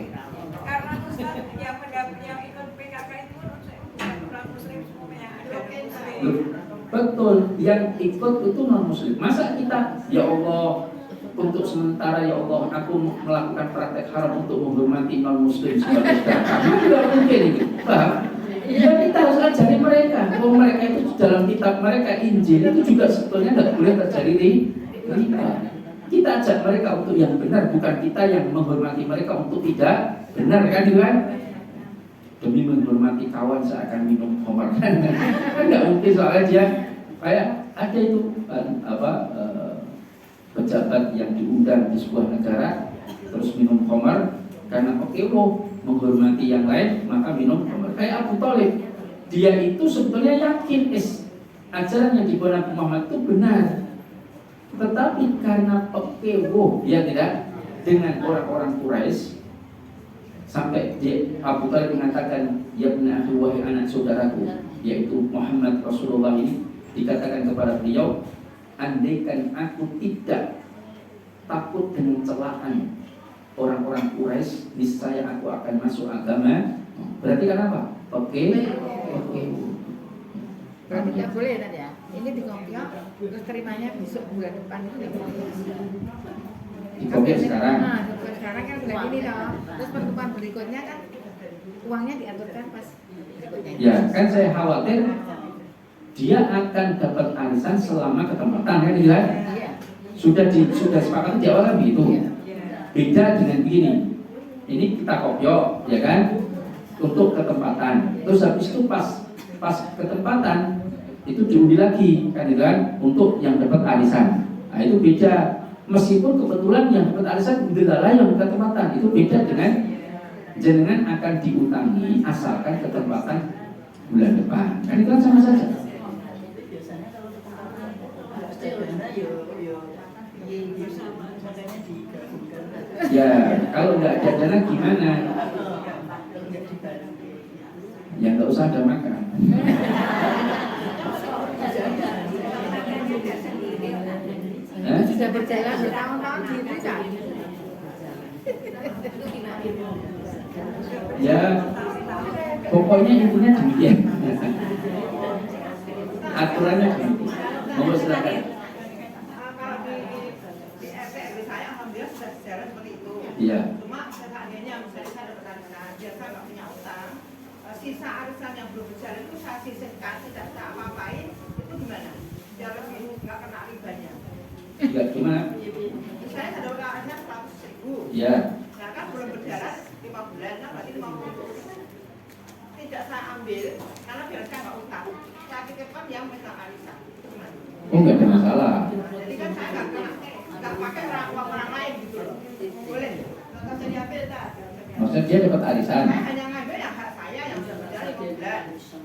Karena Ustaz yang yang ikut PKK itu bukan orang muslim semuanya, ada muslim. Loh, betul, yang ikut itu non muslim. Masa kita, ya Allah, untuk sementara ya Allah aku melakukan praktek haram untuk menghormati non muslim sebagai saudara kami, tidak mungkin ini, paham? Ya kita harus ajari mereka, bahwa mereka itu dalam kitab mereka Injil itu juga sebetulnya tidak boleh terjadi di kita. Kita ajak mereka untuk yang benar, bukan kita yang menghormati mereka untuk tidak benar, kan juga? Demi menghormati kawan seakan minum khamar, kan nggak mungkin, soalnya dia kayak ada itu pejabat yang diundang di sebuah negara terus minum khamar karena menghormati yang lain maka minum khamar. Kayak Abu Thalib, dia itu sebetulnya yakin ajaran yang dibawa Nabi Muhammad itu benar, tetapi karena pekewo ya tidak dengan orang-orang Quraisy sampai Abu Thalib mengatakan ya ibn akhi, wahai anak saudaraku, yaitu Muhammad Rasulullah ini, dikatakan kepada beliau, andaikan aku tidak takut dengan celaan orang-orang Quraisy, niscaya aku akan masuk agama. Berarti kan apa? Oke. Berarti nggak boleh tadi ya. Ini di kopiok, terus terimanya besok bulan depan itu nggak boleh. Di kopiok sekarang. Nah, sekarang kan bulan ini toh. Terus pertemuan berikutnya kan uangnya diaturkan pas berikutnya. Ya, kan saya khawatir dia akan dapat arisan selama ketempatan, kan gitu kan? Iya. Sudah sepakat di awal kan begitu. Iya. Beda dengan begini. Ini kita kopiok, ya kan? Untuk ketempatan. Terus habis itu pas ketempatan itu diundi lagi, kan gitu kan? Untuk yang dapat arisan. Nah, itu beda. Meskipun kebetulan yang dapat arisan adalah yang ketempatan, itu beda dengan jenengan akan diutangi asalkan ketempatan bulan depan. Kan itu kan sama saja. Ya, kalau nggak ada dana gimana? Ya nggak usah ada makan. Itu sudah berjalan bertahun-tahun di Indonesia. Ya, pokoknya intinya demikian. Aturannya demikian. Mau silakan. Kalau di RT saya alhamdulillah sudah sejarah seperti itu. Iya. Cuma seandainya misalnya saya dapat arisan, biar saya nggak punya utang, sisa arisan yang belum berjalan itu saya sisihkan, tidak saya apa-apain, itu gimana? Biar lebih nggak kena ribanya. Juga gimana? Saya ada utangnya 100.000. Ya. Nah kan belum berjalan 5 bulan, nah berarti 50. Tidak saya ambil, karena biar saya nggak utang. Saya titipkan yang minta arisan. Gimana? Oh, nggak ada masalah. Jadi kan saya nggak pakai uang orang lain gitu loh. Boleh? Nggak bisa diambil tak? Maksudnya dia dapat arisan. Saya hanya ngambil yang hak saya yang sudah berjalan 5 bulan.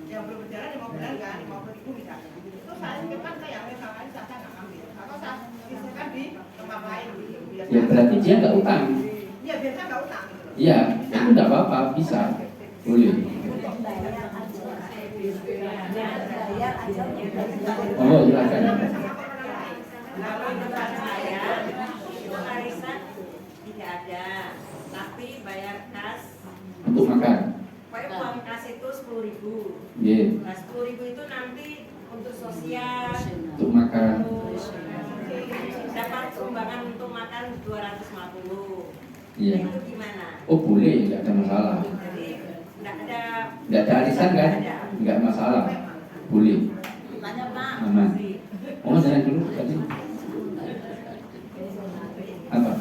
Yang belum berjalan 5 bulan kan, 50.000 misalnya. Itu saya titipkan ke yang minta arisan, saya nggak ambil. Atau saya sisihkan di tempat lain gitu. Ya berarti dia nggak utang. Iya, biasanya nggak utang gitu loh. Iya, itu nggak apa-apa, bisa, boleh. Oh, silakan. Kalau tempat saya itu arisan tidak ada, tapi bayar kas. Untuk makan. Pokoknya uang kas itu 10.000. Iya. Nah 10.000 itu nanti untuk sosial, Untuk makan. terus dapat sumbangan untuk makan 250. Iya. Itu gimana? Oh boleh, nggak ada masalah. Jadi tidak ada nggak ada arisan kan? Nggak masalah, boleh, Tanya Pak. aman. Oh jangan dulu tadi apa?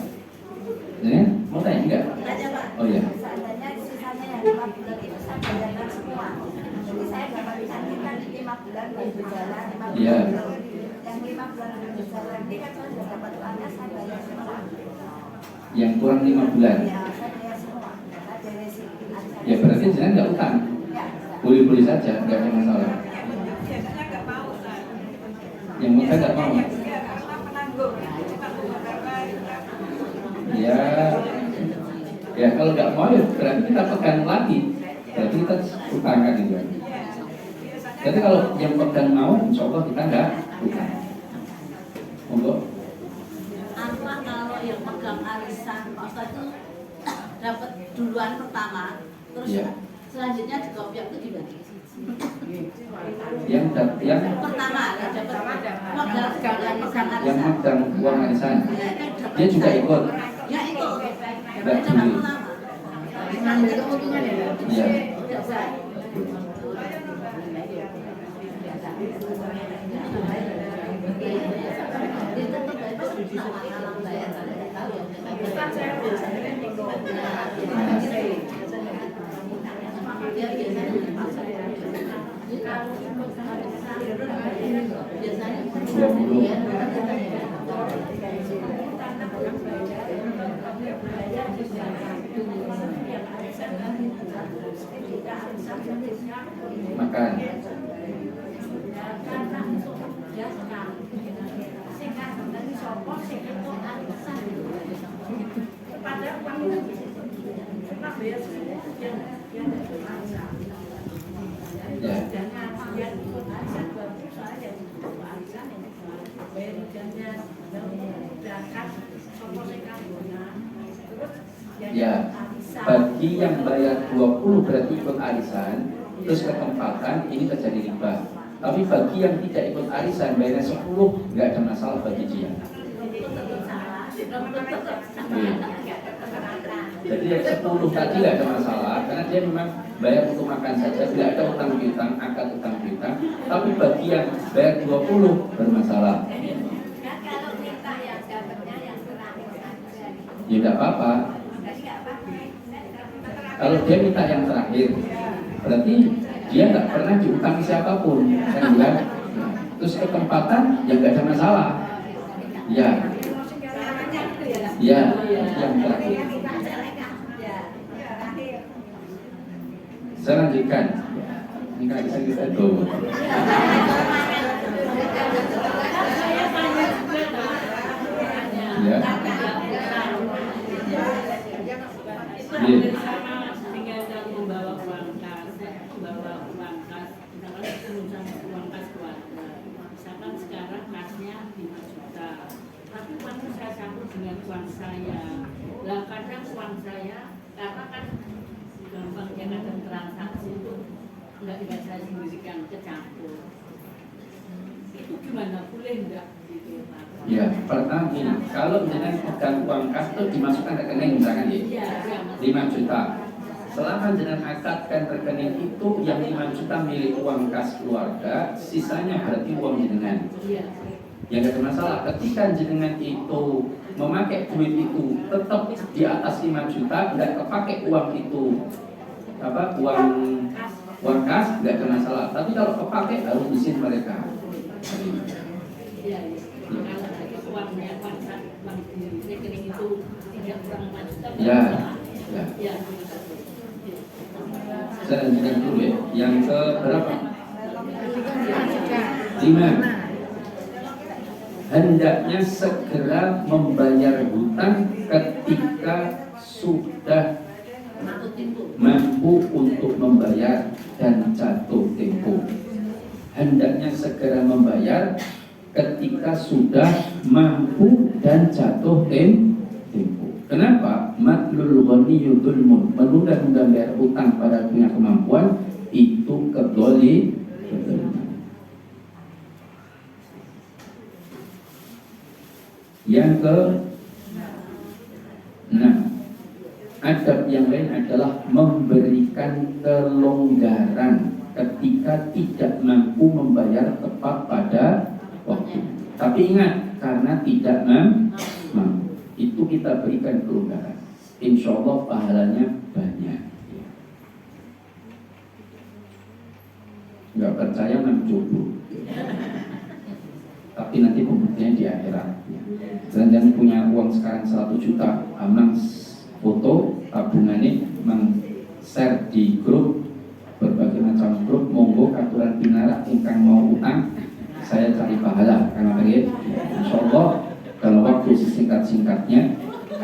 Ya, mau tanya enggak? Tanya Pak. Oh ya. Seandainya sisanya yang 5 bulan itu saya bayarkan semua. Jadi saya dapat cantikan 5 bulan baru berjalan, 5 bulan Iya. belum. Yang 5 bulan belum berjalan ini kan saya sudah dapat uangnya, saya bayar semua. Yang kurang 5 bulan. Ya, saya bayar semua. Saya beresin arisan. Ya berarti jangan nggak utang. Ya, enggak. Boleh-boleh saja, nggak ada masalah. Biasanya nggak mau kan. Yang utang nggak mau. Ya karena penanggung. Ya, ya kalau nggak mau ya berarti kita pegang lagi. Berarti kita utangkan juga. Jadi kalau yang pegang mau, insya Allah kita nggak utang. Monggo. Apa kalau yang pegang arisan Pak Ustadz itu dapat duluan pertama, terus Iya. selanjutnya di kopiak itu gimana? Yang Pertama ya dapat modal yang pegang yang arisan. megang uang arisan, Ya, itu dapat dia juga ikut. Ya ikut. Nggak Dapat boleh. pertama. Mengambil keuntungan ya. Iya. Makan. Ya, bagi yang bayar 20 berarti ikut arisan, terus ketempatan ini terjadi riba. Tapi bagi yang tidak ikut arisan bayarnya 10 nggak ada masalah bagi dia. Oke. Jadi yang 10 tadi nggak ada masalah karena dia memang bayar untuk makan saja, tidak ada utang piutang, akad utang piutang. Tapi bagi yang bayar 20 bermasalah. Kan kalau minta yang dapatnya yang terakhir saja. Ya tidak apa-apa. Jadi nggak apa-apa. Kalau dia minta yang terakhir, berarti dia nggak pernah diutangi siapapun, kan bilang. Terus ketempatan, ya nggak ada masalah. Ya, ya, yang terakhir. Saya lanjutkan. Ini kan bisa kita dulu. Ya. Ya. Tinggal membawa uang kas, misalkan uang kas keluarga. Misalkan sekarang kasnya 5 juta, tapi uangnya saya campur dengan uang saya. Lah kadang uang saya, karena kan gampang ya kadang transaksi itu nggak saya sendirikan kecampur. Itu gimana? Boleh nggak? Gitu, Pak? Ya, pertama ini, kalau dengan pegang uang kas itu dimasukkan rekening misalkan ya, Iya, 5 juta. Selama dengan akadkan rekening itu yang 5 juta milik uang kas keluarga, sisanya berarti uang jenengan. iya. Ya nggak ada masalah. Ketika jenengan itu memakai duit itu tetap di atas 5 juta, nggak kepake uang itu uang kas, nggak ada masalah. Tapi kalau kepake harus izin mereka. Iya, iya. Kalau ada uangnya, uang di rekening itu tidak kurang 5 juta. Ya, ya. Ya. Saya lanjutkan dulu ya. Yang ke berapa? Juga. 5. Hendaknya segera membayar hutang ketika sudah mampu untuk membayar dan jatuh tempo. Hendaknya segera membayar ketika sudah mampu dan jatuh tempo. Kenapa? Matlul ghaniyyu dzulmun. Menunda-nunda bayar hutang pada punya kemampuan itu kedoliman. Yang ke 6. adab yang lain adalah memberikan kelonggaran ketika tidak mampu membayar tepat pada waktu. Tapi ingat, karena tidak mampu, itu kita berikan kelonggaran. Insya Allah pahalanya banyak. Nggak percaya mencoba, tapi nanti pembuktiannya di akhirat. Jangan punya uang sekarang 100 juta, amang foto tabungannya, mang share di grup, berbagai macam grup, monggo aturan pinara ingkang mau utang, saya cari pahala. Karena begitu, insya Allah dalam waktu sesingkat-singkatnya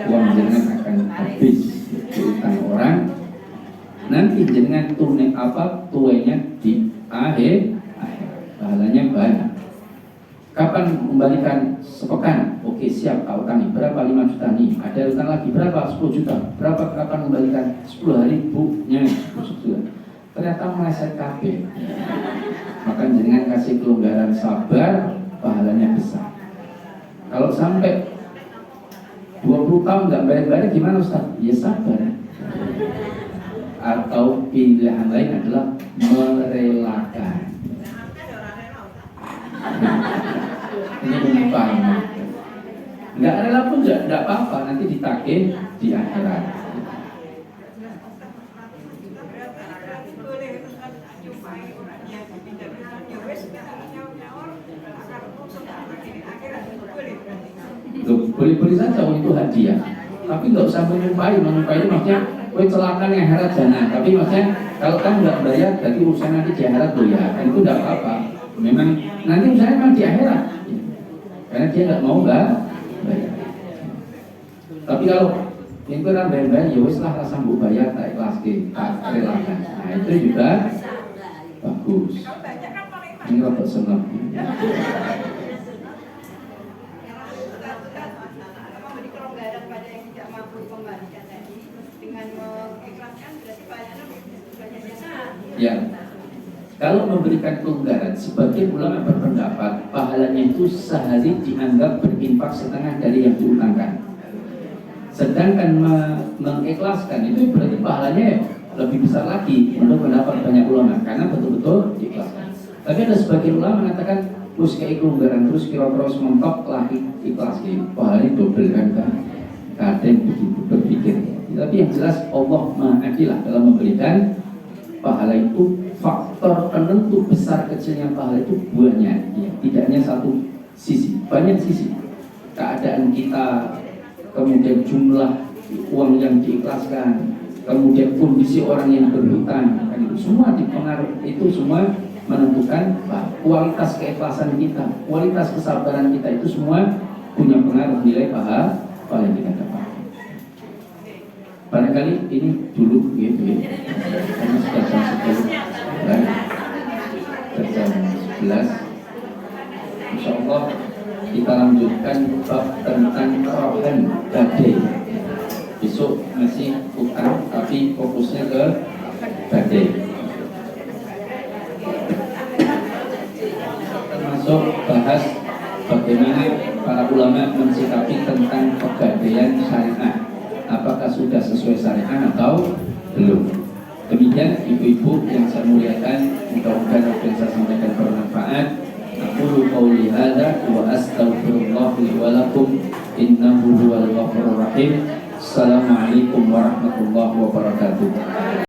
uang jenengan akan habis diutang orang. Nanti jenengan tunai apa tuanya di akhir, pahalanya banyak. Kapan membalikan? Sepekan. Oke, siap, kau utang berapa? 5 juta nih. Ada utang lagi berapa? 10 juta. Berapa? Kapan membalikan? 10 hari, Bu. Nya, ternyata meleset KB. Maka jenengan kasih kelonggaran, sabar, pahalanya besar. Kalau sampai 20 tahun nggak bayar-bayar gimana Ustaz? Ya sabar. Atau pilihan lain adalah merelakan. Ini menyimpan. Nggak rela pun nggak apa-apa, nanti ditagih di akhirat. Boleh-boleh saja itu hadiah, tapi nggak usah menyumpahi maksudnya gue celaka yang akhirat jana. Tapi maksudnya kalau kamu nggak bayar, berarti urusan nanti di akhirat tuh ya, itu nggak apa-apa. Memang nanti urusannya memang di akhirat, karena dia nggak mau nggak bayar. Tapi kalau itu kan bayar-bayar, ya wes lah rasa bu bayar, tak ikhlas tak relakan. Nah itu juga bagus. Ini rambut senang. Ya, kalau memberikan kelonggaran, sebagian ulama berpendapat pahalanya itu sehari dianggap berinfak setengah dari yang diutangkan. Sedangkan mengikhlaskan itu berarti pahalanya lebih besar lagi menurut pendapat banyak ulama, karena betul-betul diikhlaskan. Tapi ada sebagian ulama mengatakan terus kayak kelonggaran terus kira-kira mentok lagi ikhlas, pahalanya double kan? Kadang begitu berpikir. Tapi yang jelas Allah Maha Adil dalam memberikan pahala itu. Faktor penentu besar kecilnya pahala itu banyak, ya. Tidak hanya satu sisi, banyak sisi. Keadaan kita, kemudian jumlah uang yang diikhlaskan, kemudian kondisi orang yang berhutang, kan itu semua dipengaruhi, itu semua menentukan kualitas keikhlasan kita, kualitas kesabaran kita, itu semua punya pengaruh nilai pahala yang kita dapat. Barangkali ini dulu gitu ya, karena sudah jam 10 dan jam 11. Insya Allah kita lanjutkan bab tentang rohan badai. Besok masih utang tapi fokusnya ke badai. Termasuk bahas bagaimana para ulama mensikapi tentang pegadaian syariah. Apakah sudah sesuai syariat atau belum? Demikian ibu-ibu yang saya muliakan, mudah-mudahan apa yang saya sampaikan bermanfaat. Aqulu qouli hadza wa astaghfirullah li wa lakum innahu huwal ghafurur rahim. Assalamualaikum warahmatullahi wabarakatuh.